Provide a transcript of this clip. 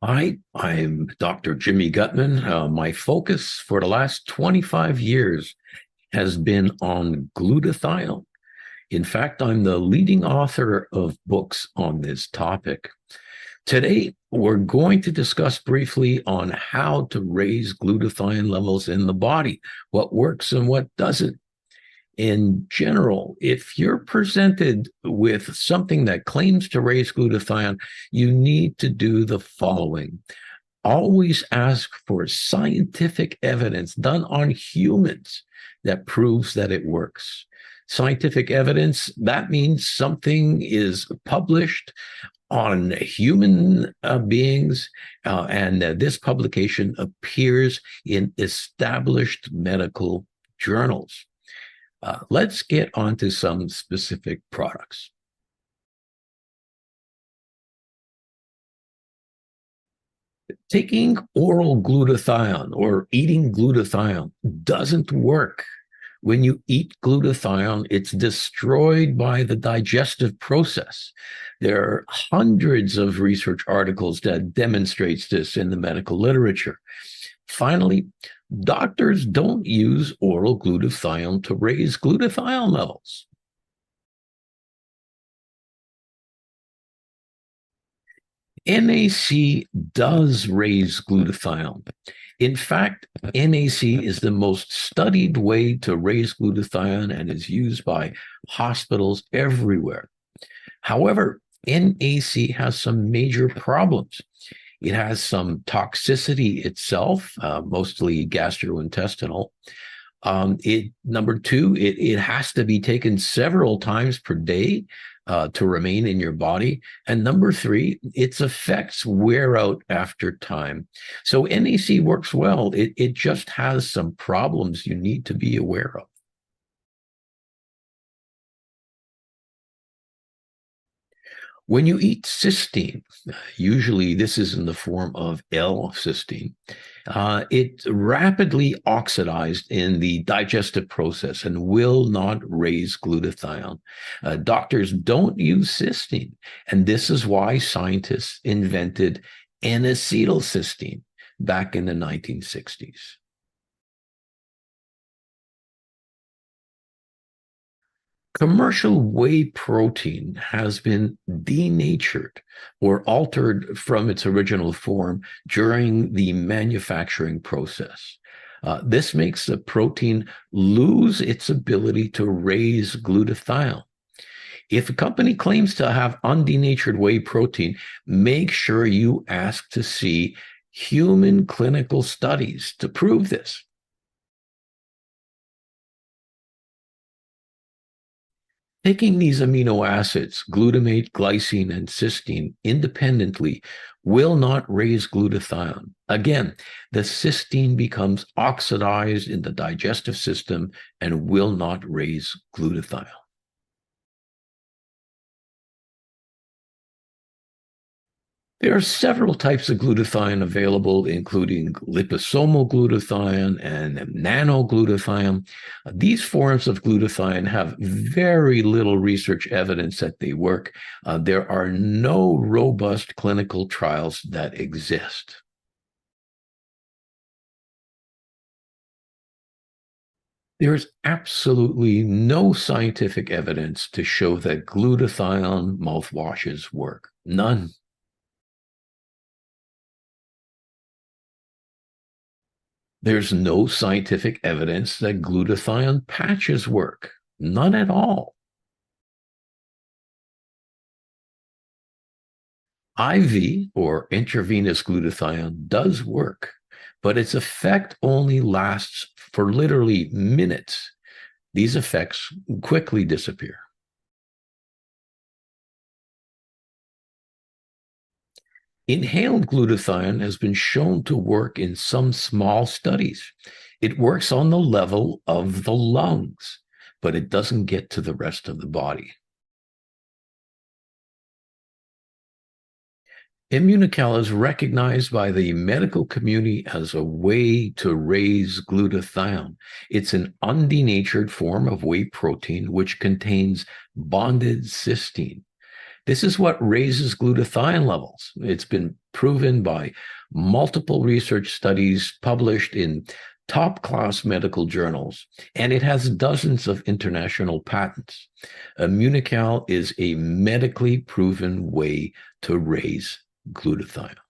Hi, I'm Dr. Jimmy Gutman. My focus for the last 25 years has been on glutathione. In fact, I'm the leading author of books on this topic. Today, we're going to discuss briefly on how to raise glutathione levels in the body, what works and what doesn't. In general, if you're presented with something that claims to raise glutathione, you need to do the following. Always ask for scientific evidence done on humans that proves that it works. Scientific evidence, that means something is published on human beings, and this publication appears in established medical journals. Let's get on to some specific products. Taking oral glutathione or eating glutathione doesn't work. When you eat glutathione, it's destroyed by the digestive process. There are hundreds of research articles that demonstrates this in the medical literature. Finally, doctors don't use oral glutathione to raise glutathione levels. NAC does raise glutathione. In fact, NAC is the most studied way to raise glutathione and is used by hospitals everywhere. However, NAC has some major problems. It has some toxicity itself, mostly gastrointestinal. Number two, it has to be taken several times per day to remain in your body. And number three, its effects wear out after time. So NAC works well. It just has some problems you need to be aware of. When you eat cysteine, usually this is in the form of L-cysteine, it rapidly oxidized in the digestive process and will not raise glutathione. Doctors don't use cysteine, and this is why scientists invented N-acetylcysteine back in the 1960s. Commercial whey protein has been denatured or altered from its original form during the manufacturing process. This makes the protein lose its ability to raise glutathione. If a company claims to have undenatured whey protein, make sure you ask to see human clinical studies to prove this. Taking these amino acids, glutamate, glycine, and cysteine, independently will not raise glutathione. Again, the cysteine becomes oxidized in the digestive system and will not raise glutathione. There are several types of glutathione available, including liposomal glutathione and nanoglutathione. These forms of glutathione have very little research evidence that they work. There are no robust clinical trials that exist. There's absolutely no scientific evidence to show that glutathione mouthwashes work. None. There's no scientific evidence that glutathione patches work. None at all. IV or intravenous glutathione does work, but its effect only lasts for literally minutes. These effects quickly disappear. Inhaled glutathione has been shown to work in some small studies. It works on the level of the lungs, but it doesn't get to the rest of the body. Immunocal is recognized by the medical community as a way to raise glutathione. It's an undenatured form of whey protein which contains bonded cysteine. This is what raises glutathione levels. It's been proven by multiple research studies published in top-class medical journals, and it has dozens of international patents. Immunical is a medically proven way to raise glutathione.